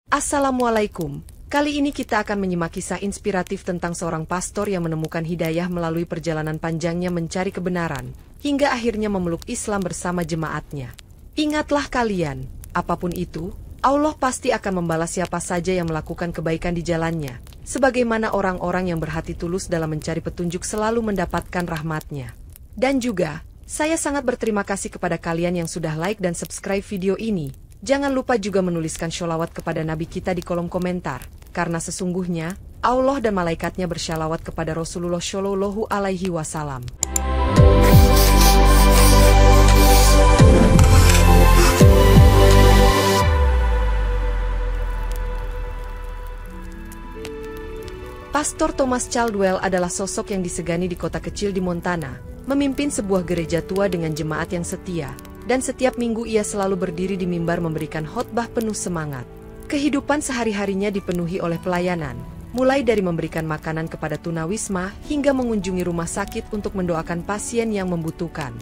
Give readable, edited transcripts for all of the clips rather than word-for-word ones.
Assalamualaikum. Kali ini kita akan menyimak kisah inspiratif tentang seorang pastor yang menemukan hidayah melalui perjalanan panjangnya mencari kebenaran, hingga akhirnya memeluk Islam bersama jemaatnya. Ingatlah kalian, apapun itu, Allah pasti akan membalas siapa saja yang melakukan kebaikan di jalannya, sebagaimana orang-orang yang berhati tulus dalam mencari petunjuk selalu mendapatkan rahmat-Nya. Dan juga, saya sangat berterima kasih kepada kalian yang sudah like dan subscribe video ini. Jangan lupa juga menuliskan sholawat kepada Nabi kita di kolom komentar, karena sesungguhnya, Allah dan malaikatnya bersyalawat kepada Rasulullah Shallallahu Alaihi Wasallam. Pastor Thomas Caldwell adalah sosok yang disegani di kota kecil di Montana, memimpin sebuah gereja tua dengan jemaat yang setia. Dan setiap minggu ia selalu berdiri di mimbar memberikan khotbah penuh semangat. Kehidupan sehari-harinya dipenuhi oleh pelayanan, mulai dari memberikan makanan kepada tunawisma hingga mengunjungi rumah sakit untuk mendoakan pasien yang membutuhkan.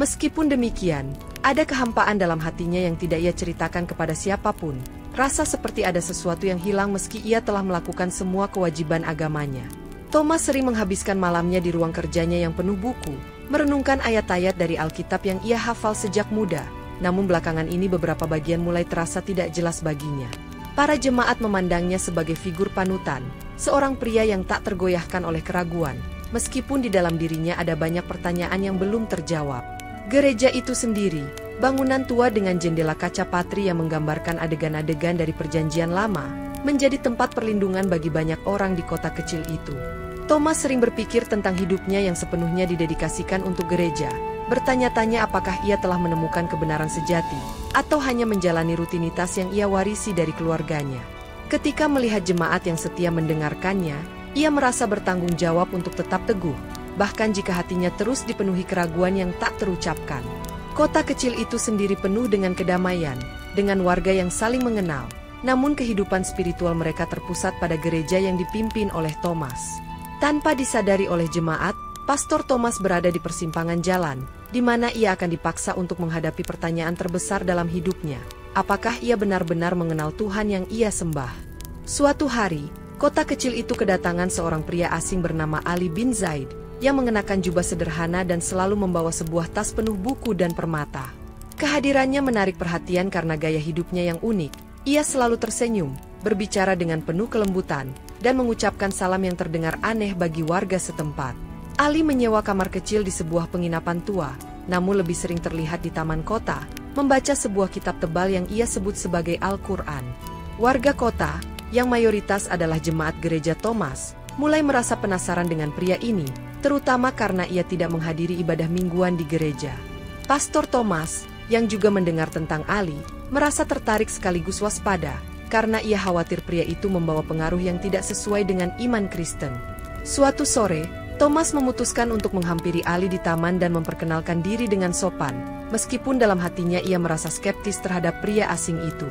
Meskipun demikian, ada kehampaan dalam hatinya yang tidak ia ceritakan kepada siapapun. Rasa seperti ada sesuatu yang hilang meski ia telah melakukan semua kewajiban agamanya. Thomas sering menghabiskan malamnya di ruang kerjanya yang penuh buku, merenungkan ayat-ayat dari Alkitab yang ia hafal sejak muda, namun belakangan ini beberapa bagian mulai terasa tidak jelas baginya. Para jemaat memandangnya sebagai figur panutan, seorang pria yang tak tergoyahkan oleh keraguan, meskipun di dalam dirinya ada banyak pertanyaan yang belum terjawab. Gereja itu sendiri, bangunan tua dengan jendela kaca patri yang menggambarkan adegan-adegan dari Perjanjian Lama, menjadi tempat perlindungan bagi banyak orang di kota kecil itu. Thomas sering berpikir tentang hidupnya yang sepenuhnya didedikasikan untuk gereja, bertanya-tanya apakah ia telah menemukan kebenaran sejati, atau hanya menjalani rutinitas yang ia warisi dari keluarganya. Ketika melihat jemaat yang setia mendengarkannya, ia merasa bertanggung jawab untuk tetap teguh, bahkan jika hatinya terus dipenuhi keraguan yang tak terucapkan. Kota kecil itu sendiri penuh dengan kedamaian, dengan warga yang saling mengenal, namun kehidupan spiritual mereka terpusat pada gereja yang dipimpin oleh Thomas. Tanpa disadari oleh jemaat, Pastor Thomas berada di persimpangan jalan, di mana ia akan dipaksa untuk menghadapi pertanyaan terbesar dalam hidupnya. Apakah ia benar-benar mengenal Tuhan yang ia sembah? Suatu hari, kota kecil itu kedatangan seorang pria asing bernama Ali bin Zaid, yang mengenakan jubah sederhana dan selalu membawa sebuah tas penuh buku dan permata. Kehadirannya menarik perhatian karena gaya hidupnya yang unik. Ia selalu tersenyum, berbicara dengan penuh kelembutan, dan mengucapkan salam yang terdengar aneh bagi warga setempat. Ali menyewa kamar kecil di sebuah penginapan tua, namun lebih sering terlihat di taman kota, membaca sebuah kitab tebal yang ia sebut sebagai Al-Quran. Warga kota, yang mayoritas adalah jemaat gereja Thomas, mulai merasa penasaran dengan pria ini, terutama karena ia tidak menghadiri ibadah mingguan di gereja. Pastor Thomas, yang juga mendengar tentang Ali, merasa tertarik sekaligus waspada, karena ia khawatir pria itu membawa pengaruh yang tidak sesuai dengan iman Kristen. Suatu sore, Thomas memutuskan untuk menghampiri Ali di taman dan memperkenalkan diri dengan sopan, meskipun dalam hatinya ia merasa skeptis terhadap pria asing itu.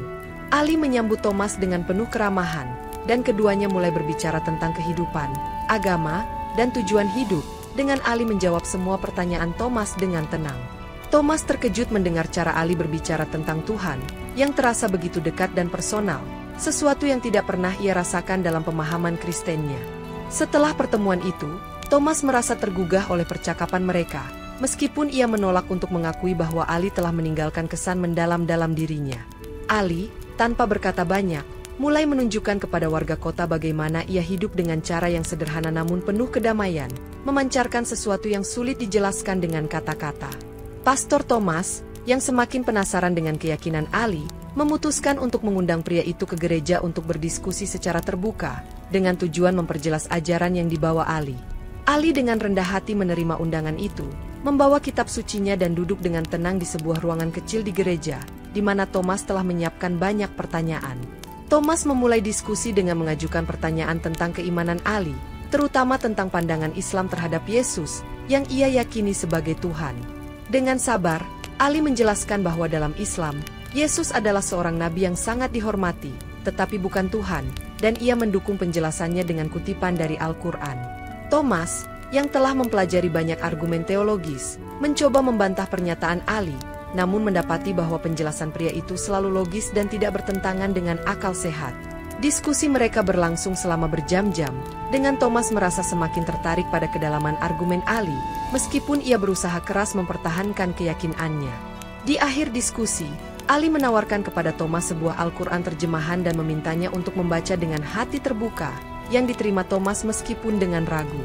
Ali menyambut Thomas dengan penuh keramahan, dan keduanya mulai berbicara tentang kehidupan, agama, dan tujuan hidup, dengan Ali menjawab semua pertanyaan Thomas dengan tenang. Thomas terkejut mendengar cara Ali berbicara tentang Tuhan, yang terasa begitu dekat dan personal, sesuatu yang tidak pernah ia rasakan dalam pemahaman Kristennya. Setelah pertemuan itu, Thomas merasa tergugah oleh percakapan mereka, meskipun ia menolak untuk mengakui bahwa Ali telah meninggalkan kesan mendalam dalam dirinya. Ali, tanpa berkata banyak, mulai menunjukkan kepada warga kota bagaimana ia hidup dengan cara yang sederhana namun penuh kedamaian, memancarkan sesuatu yang sulit dijelaskan dengan kata-kata. Pastor Thomas, yang semakin penasaran dengan keyakinan Ali, memutuskan untuk mengundang pria itu ke gereja untuk berdiskusi secara terbuka, dengan tujuan memperjelas ajaran yang dibawa Ali. Ali dengan rendah hati menerima undangan itu, membawa kitab sucinya dan duduk dengan tenang di sebuah ruangan kecil di gereja, di mana Thomas telah menyiapkan banyak pertanyaan. Thomas memulai diskusi dengan mengajukan pertanyaan tentang keimanan Ali, terutama tentang pandangan Islam terhadap Yesus, yang ia yakini sebagai Tuhan. Dengan sabar, Ali menjelaskan bahwa dalam Islam, Yesus adalah seorang nabi yang sangat dihormati, tetapi bukan Tuhan, dan ia mendukung penjelasannya dengan kutipan dari Al-Quran. Thomas, yang telah mempelajari banyak argumen teologis, mencoba membantah pernyataan Ali, namun mendapati bahwa penjelasan pria itu selalu logis dan tidak bertentangan dengan akal sehat. Diskusi mereka berlangsung selama berjam-jam, dengan Thomas merasa semakin tertarik pada kedalaman argumen Ali, meskipun ia berusaha keras mempertahankan keyakinannya. Di akhir diskusi, Ali menawarkan kepada Thomas sebuah Al-Quran terjemahan dan memintanya untuk membaca dengan hati terbuka, yang diterima Thomas meskipun dengan ragu.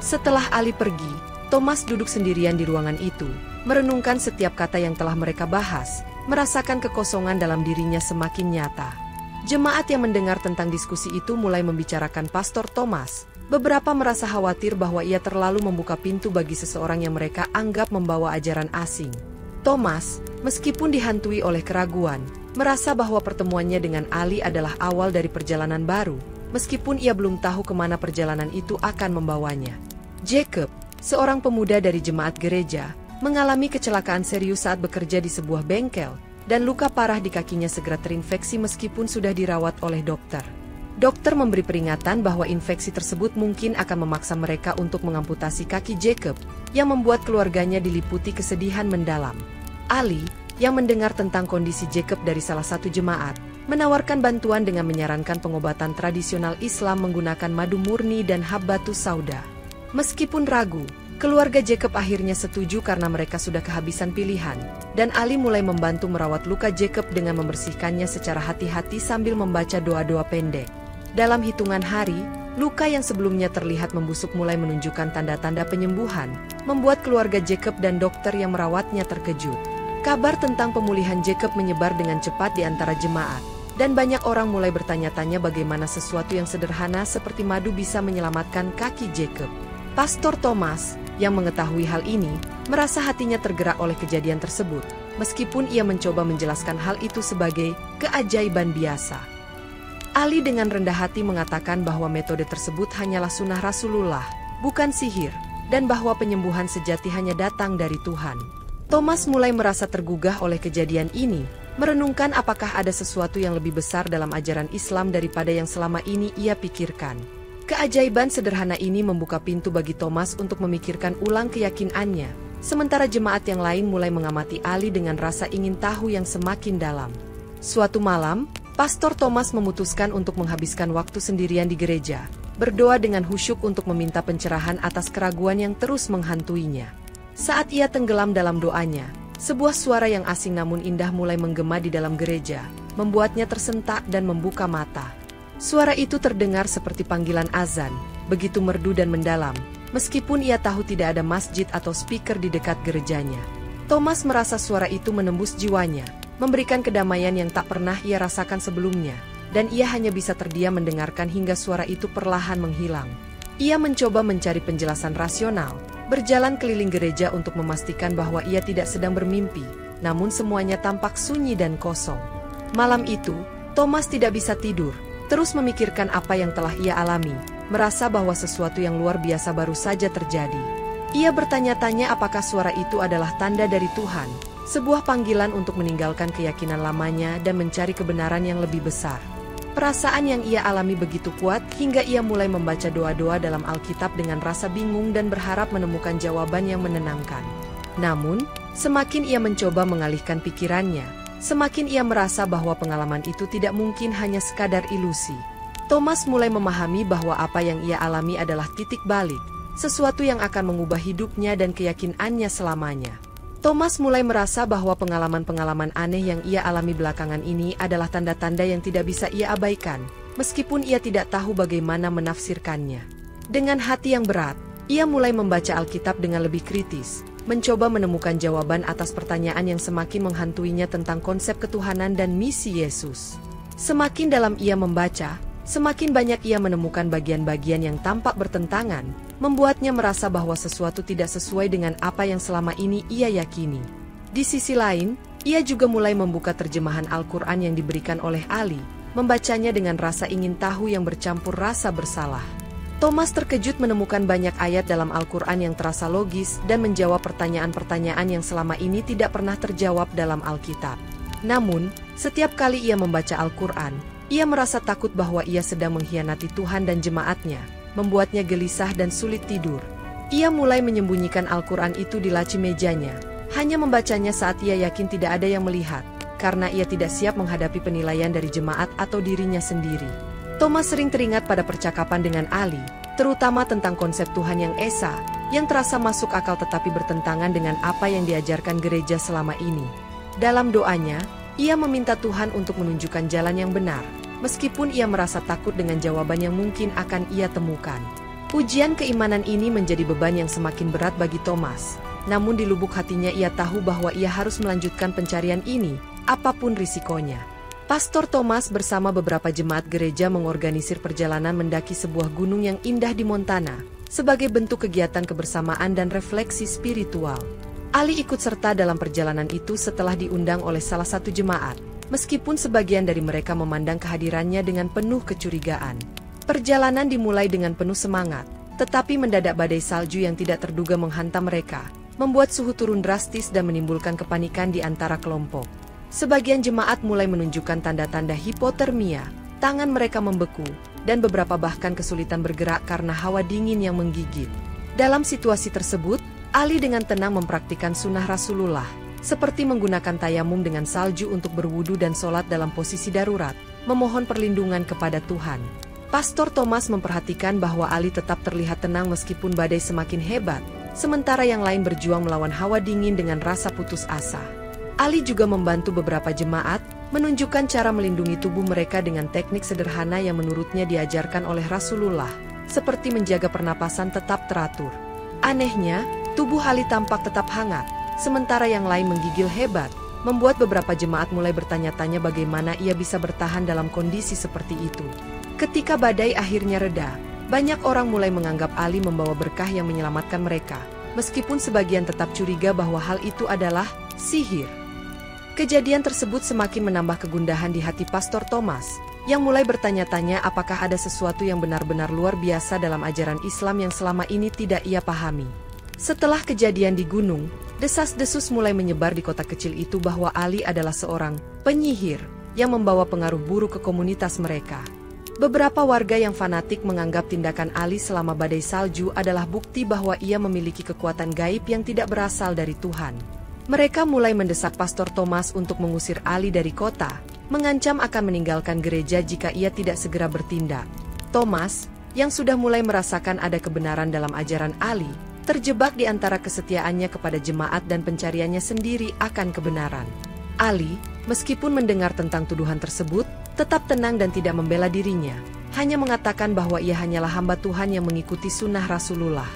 Setelah Ali pergi, Thomas duduk sendirian di ruangan itu, merenungkan setiap kata yang telah mereka bahas, merasakan kekosongan dalam dirinya semakin nyata. Jemaat yang mendengar tentang diskusi itu mulai membicarakan Pastor Thomas. Beberapa merasa khawatir bahwa ia terlalu membuka pintu bagi seseorang yang mereka anggap membawa ajaran asing. Thomas, meskipun dihantui oleh keraguan, merasa bahwa pertemuannya dengan Ali adalah awal dari perjalanan baru, meskipun ia belum tahu kemana perjalanan itu akan membawanya. Jacob, seorang pemuda dari jemaat gereja, mengalami kecelakaan serius saat bekerja di sebuah bengkel, dan luka parah di kakinya segera terinfeksi meskipun sudah dirawat oleh dokter. Dokter memberi peringatan bahwa infeksi tersebut mungkin akan memaksa mereka untuk mengamputasi kaki Jacob, yang membuat keluarganya diliputi kesedihan mendalam. Ali, yang mendengar tentang kondisi Jacob dari salah satu jemaat, menawarkan bantuan dengan menyarankan pengobatan tradisional Islam menggunakan madu murni dan habbatus sauda. Meskipun ragu, keluarga Jacob akhirnya setuju karena mereka sudah kehabisan pilihan, dan Ali mulai membantu merawat luka Jacob dengan membersihkannya secara hati-hati sambil membaca doa-doa pendek. Dalam hitungan hari, luka yang sebelumnya terlihat membusuk mulai menunjukkan tanda-tanda penyembuhan, membuat keluarga Jacob dan dokter yang merawatnya terkejut. Kabar tentang pemulihan Jacob menyebar dengan cepat di antara jemaat, dan banyak orang mulai bertanya-tanya bagaimana sesuatu yang sederhana seperti madu bisa menyelamatkan kaki Jacob. Pastor Thomas, yang mengetahui hal ini, merasa hatinya tergerak oleh kejadian tersebut, meskipun ia mencoba menjelaskan hal itu sebagai keajaiban biasa. Ali dengan rendah hati mengatakan bahwa metode tersebut hanyalah sunnah Rasulullah, bukan sihir, dan bahwa penyembuhan sejati hanya datang dari Tuhan. Thomas mulai merasa tergugah oleh kejadian ini, merenungkan apakah ada sesuatu yang lebih besar dalam ajaran Islam daripada yang selama ini ia pikirkan. Keajaiban sederhana ini membuka pintu bagi Thomas untuk memikirkan ulang keyakinannya, sementara jemaat yang lain mulai mengamati Ali dengan rasa ingin tahu yang semakin dalam. Suatu malam, Pastor Thomas memutuskan untuk menghabiskan waktu sendirian di gereja, berdoa dengan khusyuk untuk meminta pencerahan atas keraguan yang terus menghantuinya. Saat ia tenggelam dalam doanya, sebuah suara yang asing namun indah mulai menggema di dalam gereja, membuatnya tersentak dan membuka mata. Suara itu terdengar seperti panggilan azan, begitu merdu dan mendalam, meskipun ia tahu tidak ada masjid atau speaker di dekat gerejanya. Thomas merasa suara itu menembus jiwanya, memberikan kedamaian yang tak pernah ia rasakan sebelumnya, dan ia hanya bisa terdiam mendengarkan hingga suara itu perlahan menghilang. Ia mencoba mencari penjelasan rasional, berjalan keliling gereja untuk memastikan bahwa ia tidak sedang bermimpi, namun semuanya tampak sunyi dan kosong. Malam itu, Thomas tidak bisa tidur, terus memikirkan apa yang telah ia alami, merasa bahwa sesuatu yang luar biasa baru saja terjadi. Ia bertanya-tanya apakah suara itu adalah tanda dari Tuhan, sebuah panggilan untuk meninggalkan keyakinan lamanya dan mencari kebenaran yang lebih besar. Perasaan yang ia alami begitu kuat hingga ia mulai membaca doa-doa dalam Alkitab dengan rasa bingung dan berharap menemukan jawaban yang menenangkan. Namun, semakin ia mencoba mengalihkan pikirannya, semakin ia merasa bahwa pengalaman itu tidak mungkin hanya sekadar ilusi. Thomas mulai memahami bahwa apa yang ia alami adalah titik balik, sesuatu yang akan mengubah hidupnya dan keyakinannya selamanya. Thomas mulai merasa bahwa pengalaman-pengalaman aneh yang ia alami belakangan ini adalah tanda-tanda yang tidak bisa ia abaikan, meskipun ia tidak tahu bagaimana menafsirkannya. Dengan hati yang berat, ia mulai membaca Alkitab dengan lebih kritis, mencoba menemukan jawaban atas pertanyaan yang semakin menghantuinya tentang konsep ketuhanan dan misi Yesus. Semakin dalam ia membaca, semakin banyak ia menemukan bagian-bagian yang tampak bertentangan, membuatnya merasa bahwa sesuatu tidak sesuai dengan apa yang selama ini ia yakini. Di sisi lain, ia juga mulai membuka terjemahan Al-Quran yang diberikan oleh Ali, membacanya dengan rasa ingin tahu yang bercampur rasa bersalah. Thomas terkejut menemukan banyak ayat dalam Al-Quran yang terasa logis dan menjawab pertanyaan-pertanyaan yang selama ini tidak pernah terjawab dalam Alkitab. Namun, setiap kali ia membaca Al-Quran, ia merasa takut bahwa ia sedang mengkhianati Tuhan dan jemaatnya, membuatnya gelisah dan sulit tidur. Ia mulai menyembunyikan Al-Quran itu di laci mejanya, Hanya membacanya saat ia yakin tidak ada yang melihat, karena ia tidak siap menghadapi penilaian dari jemaat atau dirinya sendiri. Thomas sering teringat pada percakapan dengan Ali, terutama tentang konsep Tuhan yang esa, yang terasa masuk akal tetapi bertentangan dengan apa yang diajarkan gereja selama ini. Dalam doanya, ia meminta Tuhan untuk menunjukkan jalan yang benar, meskipun ia merasa takut dengan jawaban yang mungkin akan ia temukan. Ujian keimanan ini menjadi beban yang semakin berat bagi Thomas, namun di lubuk hatinya ia tahu bahwa ia harus melanjutkan pencarian ini, apapun risikonya. Pastor Thomas bersama beberapa jemaat gereja mengorganisir perjalanan mendaki sebuah gunung yang indah di Montana, sebagai bentuk kegiatan kebersamaan dan refleksi spiritual. Ali ikut serta dalam perjalanan itu setelah diundang oleh salah satu jemaat, meskipun sebagian dari mereka memandang kehadirannya dengan penuh kecurigaan. Perjalanan dimulai dengan penuh semangat, tetapi mendadak badai salju yang tidak terduga menghantam mereka, membuat suhu turun drastis dan menimbulkan kepanikan di antara kelompok. Sebagian jemaat mulai menunjukkan tanda-tanda hipotermia, tangan mereka membeku, dan beberapa bahkan kesulitan bergerak karena hawa dingin yang menggigit. Dalam situasi tersebut, Ali dengan tenang mempraktikkan sunnah Rasulullah, seperti menggunakan tayamum dengan salju untuk berwudu dan sholat dalam posisi darurat, memohon perlindungan kepada Tuhan. Pastor Thomas memperhatikan bahwa Ali tetap terlihat tenang meskipun badai semakin hebat, sementara yang lain berjuang melawan hawa dingin dengan rasa putus asa. Ali juga membantu beberapa jemaat, menunjukkan cara melindungi tubuh mereka dengan teknik sederhana yang menurutnya diajarkan oleh Rasulullah, seperti menjaga pernapasan tetap teratur. Anehnya, tubuh Ali tampak tetap hangat, sementara yang lain menggigil hebat, membuat beberapa jemaat mulai bertanya-tanya bagaimana ia bisa bertahan dalam kondisi seperti itu. Ketika badai akhirnya reda, banyak orang mulai menganggap Ali membawa berkah yang menyelamatkan mereka, meskipun sebagian tetap curiga bahwa hal itu adalah sihir. Kejadian tersebut semakin menambah kegundahan di hati Pastor Thomas, yang mulai bertanya-tanya apakah ada sesuatu yang benar-benar luar biasa dalam ajaran Islam yang selama ini tidak ia pahami. Setelah kejadian di gunung, desas-desus mulai menyebar di kota kecil itu bahwa Ali adalah seorang penyihir yang membawa pengaruh buruk ke komunitas mereka. Beberapa warga yang fanatik menganggap tindakan Ali selama badai salju adalah bukti bahwa ia memiliki kekuatan gaib yang tidak berasal dari Tuhan. Mereka mulai mendesak Pastor Thomas untuk mengusir Ali dari kota, mengancam akan meninggalkan gereja jika ia tidak segera bertindak. Thomas, yang sudah mulai merasakan ada kebenaran dalam ajaran Ali, terjebak di antara kesetiaannya kepada jemaat dan pencariannya sendiri akan kebenaran. Ali, meskipun mendengar tentang tuduhan tersebut, tetap tenang dan tidak membela dirinya, hanya mengatakan bahwa ia hanyalah hamba Tuhan yang mengikuti sunnah Rasulullah.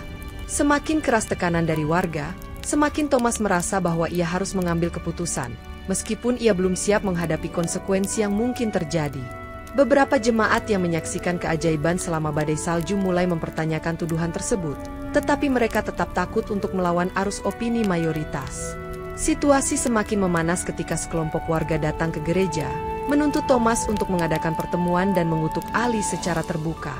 Semakin keras tekanan dari warga, semakin Thomas merasa bahwa ia harus mengambil keputusan, meskipun ia belum siap menghadapi konsekuensi yang mungkin terjadi. Beberapa jemaat yang menyaksikan keajaiban selama badai salju mulai mempertanyakan tuduhan tersebut, tetapi mereka tetap takut untuk melawan arus opini mayoritas. Situasi semakin memanas ketika sekelompok warga datang ke gereja, menuntut Thomas untuk mengadakan pertemuan dan mengutuk Ali secara terbuka.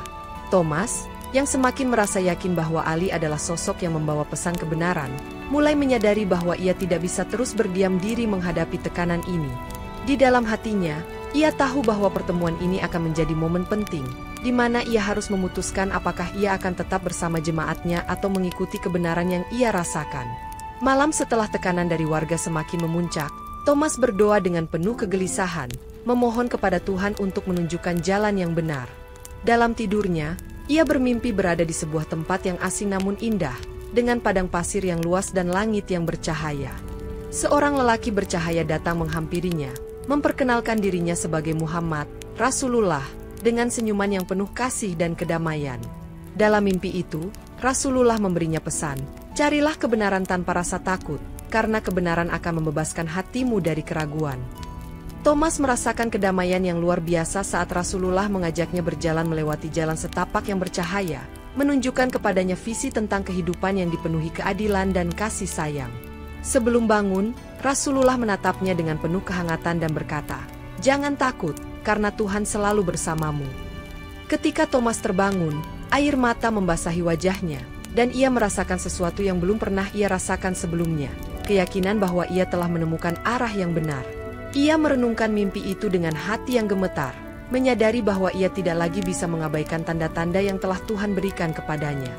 Thomas, yang semakin merasa yakin bahwa Ali adalah sosok yang membawa pesan kebenaran, mulai menyadari bahwa ia tidak bisa terus berdiam diri menghadapi tekanan ini. Di dalam hatinya, ia tahu bahwa pertemuan ini akan menjadi momen penting, di mana ia harus memutuskan apakah ia akan tetap bersama jemaatnya atau mengikuti kebenaran yang ia rasakan. Malam setelah tekanan dari warga semakin memuncak, Thomas berdoa dengan penuh kegelisahan, memohon kepada Tuhan untuk menunjukkan jalan yang benar. Dalam tidurnya, ia bermimpi berada di sebuah tempat yang asing namun indah, dengan padang pasir yang luas dan langit yang bercahaya. Seorang lelaki bercahaya datang menghampirinya, memperkenalkan dirinya sebagai Muhammad, Rasulullah, dengan senyuman yang penuh kasih dan kedamaian. Dalam mimpi itu, Rasulullah memberinya pesan, carilah kebenaran tanpa rasa takut, karena kebenaran akan membebaskan hatimu dari keraguan. Thomas merasakan kedamaian yang luar biasa saat Rasulullah mengajaknya berjalan melewati jalan setapak yang bercahaya, menunjukkan kepadanya visi tentang kehidupan yang dipenuhi keadilan dan kasih sayang. Sebelum bangun, Rasulullah menatapnya dengan penuh kehangatan dan berkata, "Jangan takut, karena Tuhan selalu bersamamu." Ketika Thomas terbangun, air mata membasahi wajahnya, dan ia merasakan sesuatu yang belum pernah ia rasakan sebelumnya, keyakinan bahwa ia telah menemukan arah yang benar. Ia merenungkan mimpi itu dengan hati yang gemetar, menyadari bahwa ia tidak lagi bisa mengabaikan tanda-tanda yang telah Tuhan berikan kepadanya.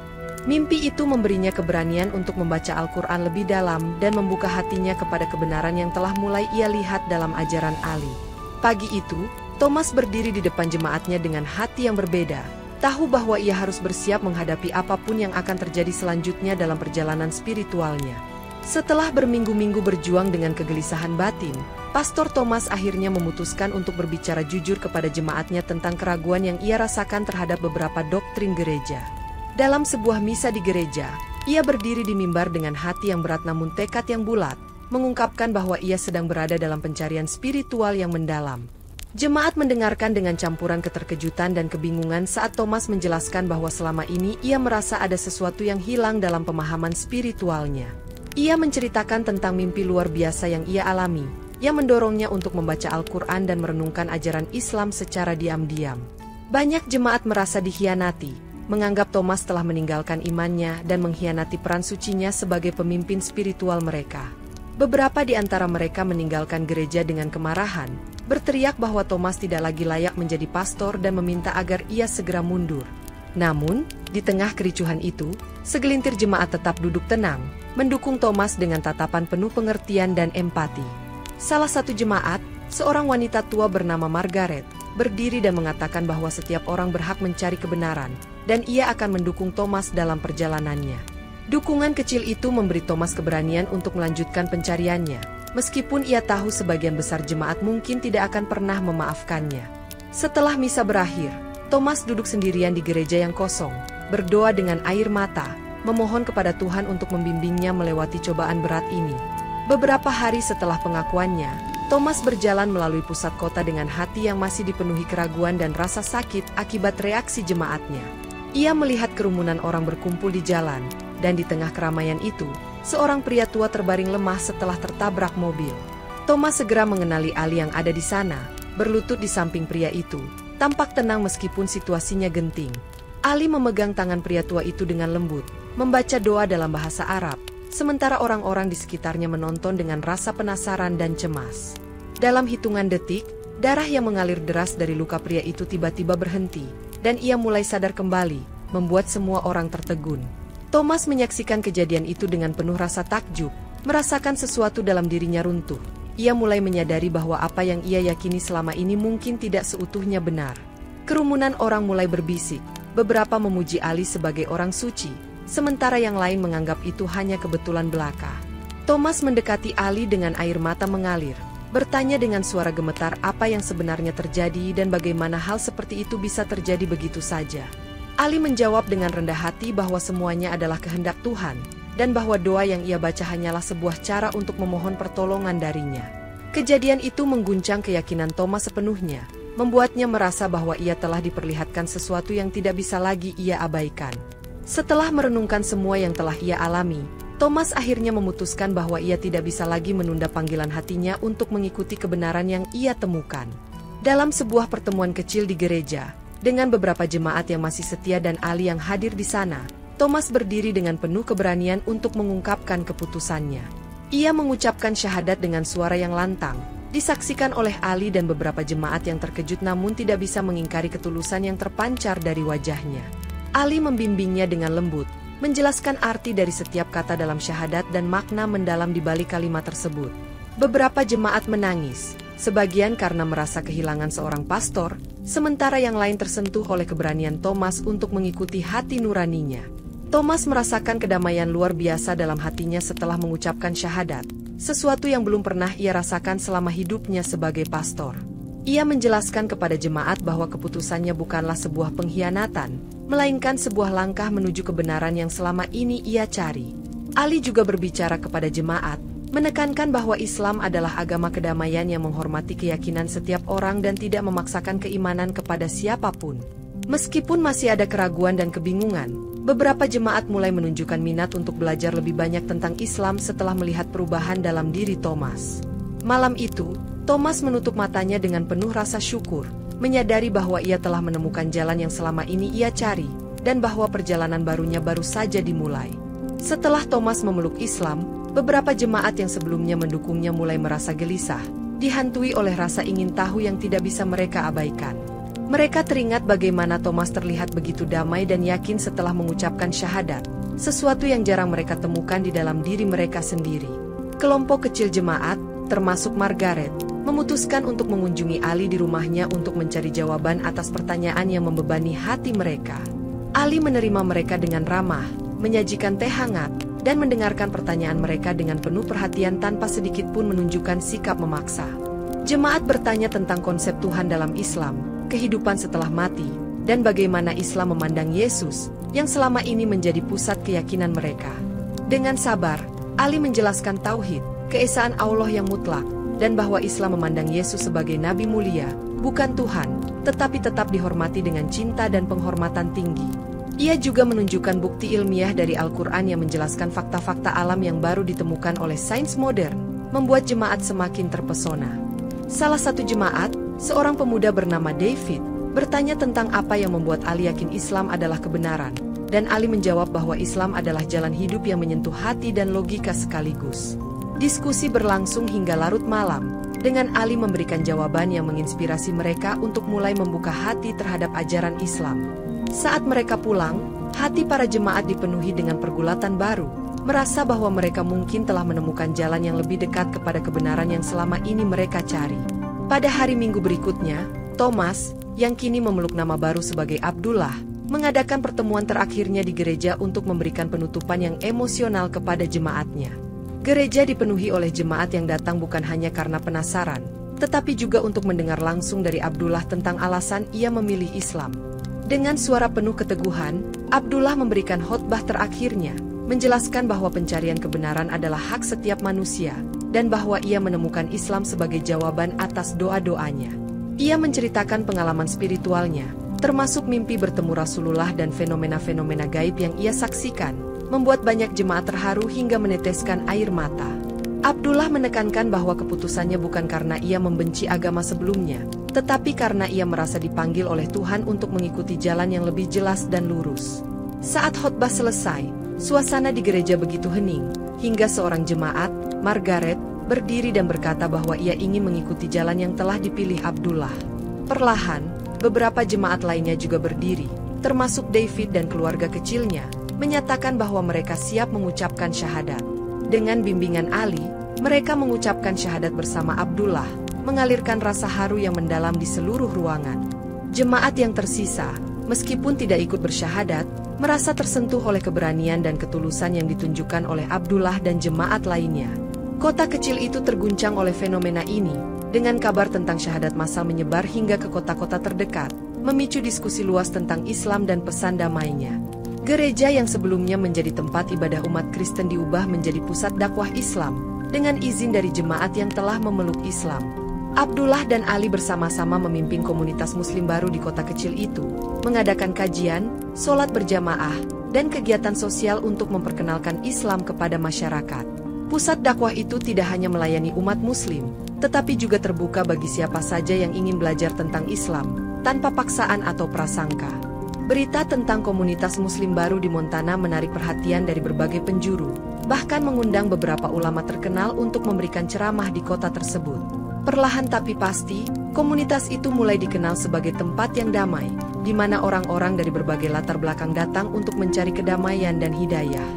Mimpi itu memberinya keberanian untuk membaca Al-Quran lebih dalam dan membuka hatinya kepada kebenaran yang telah mulai ia lihat dalam ajaran Ali. Pagi itu, Thomas berdiri di depan jemaatnya dengan hati yang berbeda, tahu bahwa ia harus bersiap menghadapi apapun yang akan terjadi selanjutnya dalam perjalanan spiritualnya. Setelah berminggu-minggu berjuang dengan kegelisahan batin, Pastor Thomas akhirnya memutuskan untuk berbicara jujur kepada jemaatnya tentang keraguan yang ia rasakan terhadap beberapa doktrin gereja. Dalam sebuah misa di gereja, ia berdiri di mimbar dengan hati yang berat namun tekad yang bulat, mengungkapkan bahwa ia sedang berada dalam pencarian spiritual yang mendalam. Jemaat mendengarkan dengan campuran keterkejutan dan kebingungan saat Thomas menjelaskan bahwa selama ini ia merasa ada sesuatu yang hilang dalam pemahaman spiritualnya. Ia menceritakan tentang mimpi luar biasa yang ia alami, yang mendorongnya untuk membaca Al-Quran dan merenungkan ajaran Islam secara diam-diam. Banyak jemaat merasa dikhianati, menganggap Thomas telah meninggalkan imannya dan mengkhianati peran sucinya sebagai pemimpin spiritual mereka. Beberapa di antara mereka meninggalkan gereja dengan kemarahan, berteriak bahwa Thomas tidak lagi layak menjadi pastor dan meminta agar ia segera mundur. Namun, di tengah kericuhan itu, segelintir jemaat tetap duduk tenang, mendukung Thomas dengan tatapan penuh pengertian dan empati. Salah satu jemaat, seorang wanita tua bernama Margaret, berdiri dan mengatakan bahwa setiap orang berhak mencari kebenaran, dan ia akan mendukung Thomas dalam perjalanannya. Dukungan kecil itu memberi Thomas keberanian untuk melanjutkan pencariannya, meskipun ia tahu sebagian besar jemaat mungkin tidak akan pernah memaafkannya. Setelah misa berakhir, Thomas duduk sendirian di gereja yang kosong, berdoa dengan air mata, memohon kepada Tuhan untuk membimbingnya melewati cobaan berat ini. Beberapa hari setelah pengakuannya, Thomas berjalan melalui pusat kota dengan hati yang masih dipenuhi keraguan dan rasa sakit akibat reaksi jemaatnya. Ia melihat kerumunan orang berkumpul di jalan, dan di tengah keramaian itu, seorang pria tua terbaring lemah setelah tertabrak mobil. Thomas segera mengenali Ali yang ada di sana, berlutut di samping pria itu, tampak tenang meskipun situasinya genting. Ali memegang tangan pria tua itu dengan lembut, membaca doa dalam bahasa Arab, sementara orang-orang di sekitarnya menonton dengan rasa penasaran dan cemas. Dalam hitungan detik, darah yang mengalir deras dari luka pria itu tiba-tiba berhenti, dan ia mulai sadar kembali, membuat semua orang tertegun. Thomas menyaksikan kejadian itu dengan penuh rasa takjub, merasakan sesuatu dalam dirinya runtuh. Ia mulai menyadari bahwa apa yang ia yakini selama ini mungkin tidak seutuhnya benar. Kerumunan orang mulai berbisik, beberapa memuji Ali sebagai orang suci, sementara yang lain menganggap itu hanya kebetulan belaka. Thomas mendekati Ali dengan air mata mengalir, bertanya dengan suara gemetar apa yang sebenarnya terjadi dan bagaimana hal seperti itu bisa terjadi begitu saja. Ali menjawab dengan rendah hati bahwa semuanya adalah kehendak Tuhan, dan bahwa doa yang ia baca hanyalah sebuah cara untuk memohon pertolongan darinya. Kejadian itu mengguncang keyakinan Thomas sepenuhnya, membuatnya merasa bahwa ia telah diperlihatkan sesuatu yang tidak bisa lagi ia abaikan. Setelah merenungkan semua yang telah ia alami, Thomas akhirnya memutuskan bahwa ia tidak bisa lagi menunda panggilan hatinya untuk mengikuti kebenaran yang ia temukan. Dalam sebuah pertemuan kecil di gereja, dengan beberapa jemaat yang masih setia dan Ali yang hadir di sana, Thomas berdiri dengan penuh keberanian untuk mengungkapkan keputusannya. Ia mengucapkan syahadat dengan suara yang lantang, disaksikan oleh Ali dan beberapa jemaat yang terkejut namun tidak bisa mengingkari ketulusan yang terpancar dari wajahnya. Ali membimbingnya dengan lembut, menjelaskan arti dari setiap kata dalam syahadat dan makna mendalam di balik kalimat tersebut. Beberapa jemaat menangis, sebagian karena merasa kehilangan seorang pastor, sementara yang lain tersentuh oleh keberanian Thomas untuk mengikuti hati nuraninya. Thomas merasakan kedamaian luar biasa dalam hatinya setelah mengucapkan syahadat, sesuatu yang belum pernah ia rasakan selama hidupnya sebagai pastor. Ia menjelaskan kepada jemaat bahwa keputusannya bukanlah sebuah pengkhianatan, melainkan sebuah langkah menuju kebenaran yang selama ini ia cari. Ali juga berbicara kepada jemaat, menekankan bahwa Islam adalah agama kedamaian yang menghormati keyakinan setiap orang dan tidak memaksakan keimanan kepada siapapun. Meskipun masih ada keraguan dan kebingungan, beberapa jemaat mulai menunjukkan minat untuk belajar lebih banyak tentang Islam setelah melihat perubahan dalam diri Thomas. Malam itu, Thomas menutup matanya dengan penuh rasa syukur, menyadari bahwa ia telah menemukan jalan yang selama ini ia cari, dan bahwa perjalanan barunya baru saja dimulai. Setelah Thomas memeluk Islam, beberapa jemaat yang sebelumnya mendukungnya mulai merasa gelisah, dihantui oleh rasa ingin tahu yang tidak bisa mereka abaikan. Mereka teringat bagaimana Thomas terlihat begitu damai dan yakin setelah mengucapkan syahadat, sesuatu yang jarang mereka temukan di dalam diri mereka sendiri. Kelompok kecil jemaat, termasuk Margaret, memutuskan untuk mengunjungi Ali di rumahnya untuk mencari jawaban atas pertanyaan yang membebani hati mereka. Ali menerima mereka dengan ramah, menyajikan teh hangat, dan mendengarkan pertanyaan mereka dengan penuh perhatian tanpa sedikit pun menunjukkan sikap memaksa. Jemaat bertanya tentang konsep Tuhan dalam Islam, kehidupan setelah mati, dan bagaimana Islam memandang Yesus, yang selama ini menjadi pusat keyakinan mereka. Dengan sabar, Ali menjelaskan tauhid, keesaan Allah yang mutlak, dan bahwa Islam memandang Yesus sebagai nabi mulia, bukan Tuhan, tetapi tetap dihormati dengan cinta dan penghormatan tinggi. Ia juga menunjukkan bukti ilmiah dari Al-Quran yang menjelaskan fakta-fakta alam yang baru ditemukan oleh sains modern, membuat jemaat semakin terpesona. Salah satu jemaat, seorang pemuda bernama David, bertanya tentang apa yang membuat Ali yakin Islam adalah kebenaran, dan Ali menjawab bahwa Islam adalah jalan hidup yang menyentuh hati dan logika sekaligus. Diskusi berlangsung hingga larut malam, dengan Ali memberikan jawaban yang menginspirasi mereka untuk mulai membuka hati terhadap ajaran Islam. Saat mereka pulang, hati para jemaat dipenuhi dengan pergulatan baru, merasa bahwa mereka mungkin telah menemukan jalan yang lebih dekat kepada kebenaran yang selama ini mereka cari. Pada hari Minggu berikutnya, Thomas, yang kini memeluk nama baru sebagai Abdullah, mengadakan pertemuan terakhirnya di gereja untuk memberikan penutupan yang emosional kepada jemaatnya. Gereja dipenuhi oleh jemaat yang datang bukan hanya karena penasaran, tetapi juga untuk mendengar langsung dari Abdullah tentang alasan ia memilih Islam. Dengan suara penuh keteguhan, Abdullah memberikan khotbah terakhirnya, menjelaskan bahwa pencarian kebenaran adalah hak setiap manusia, dan bahwa ia menemukan Islam sebagai jawaban atas doa-doanya. Ia menceritakan pengalaman spiritualnya, termasuk mimpi bertemu Rasulullah dan fenomena-fenomena gaib yang ia saksikan, membuat banyak jemaat terharu hingga meneteskan air mata. Abdullah menekankan bahwa keputusannya bukan karena ia membenci agama sebelumnya, tetapi karena ia merasa dipanggil oleh Tuhan untuk mengikuti jalan yang lebih jelas dan lurus. Saat khotbah selesai, suasana di gereja begitu hening, hingga seorang jemaat, Margaret, berdiri dan berkata bahwa ia ingin mengikuti jalan yang telah dipilih Abdullah. Perlahan, beberapa jemaat lainnya juga berdiri, termasuk David dan keluarga kecilnya, menyatakan bahwa mereka siap mengucapkan syahadat. Dengan bimbingan Ali, mereka mengucapkan syahadat bersama Abdullah, mengalirkan rasa haru yang mendalam di seluruh ruangan. Jemaat yang tersisa, meskipun tidak ikut bersyahadat, merasa tersentuh oleh keberanian dan ketulusan yang ditunjukkan oleh Abdullah dan jemaat lainnya. Kota kecil itu terguncang oleh fenomena ini, dengan kabar tentang syahadat massal menyebar hingga ke kota-kota terdekat, memicu diskusi luas tentang Islam dan pesan damainya. Gereja yang sebelumnya menjadi tempat ibadah umat Kristen diubah menjadi pusat dakwah Islam, dengan izin dari jemaat yang telah memeluk Islam. Abdullah dan Ali bersama-sama memimpin komunitas muslim baru di kota kecil itu, mengadakan kajian, sholat berjamaah, dan kegiatan sosial untuk memperkenalkan Islam kepada masyarakat. Pusat dakwah itu tidak hanya melayani umat muslim, tetapi juga terbuka bagi siapa saja yang ingin belajar tentang Islam, tanpa paksaan atau prasangka. Berita tentang komunitas muslim baru di Montana menarik perhatian dari berbagai penjuru, bahkan mengundang beberapa ulama terkenal untuk memberikan ceramah di kota tersebut. Perlahan tapi pasti, komunitas itu mulai dikenal sebagai tempat yang damai, di mana orang-orang dari berbagai latar belakang datang untuk mencari kedamaian dan hidayah.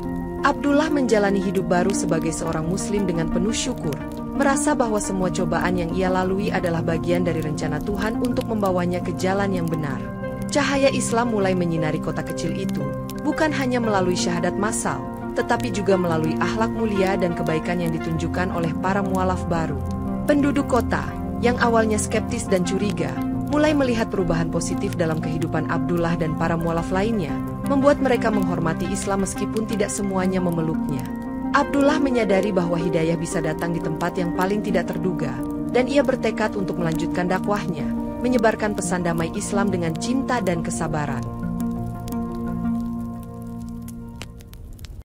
Abdullah menjalani hidup baru sebagai seorang muslim dengan penuh syukur, merasa bahwa semua cobaan yang ia lalui adalah bagian dari rencana Tuhan untuk membawanya ke jalan yang benar. Cahaya Islam mulai menyinari kota kecil itu, bukan hanya melalui syahadat massal, tetapi juga melalui akhlak mulia dan kebaikan yang ditunjukkan oleh para mualaf baru. Penduduk kota, yang awalnya skeptis dan curiga, mulai melihat perubahan positif dalam kehidupan Abdullah dan para mualaf lainnya, membuat mereka menghormati Islam meskipun tidak semuanya memeluknya. Abdullah menyadari bahwa hidayah bisa datang di tempat yang paling tidak terduga, dan ia bertekad untuk melanjutkan dakwahnya, menyebarkan pesan damai Islam dengan cinta dan kesabaran.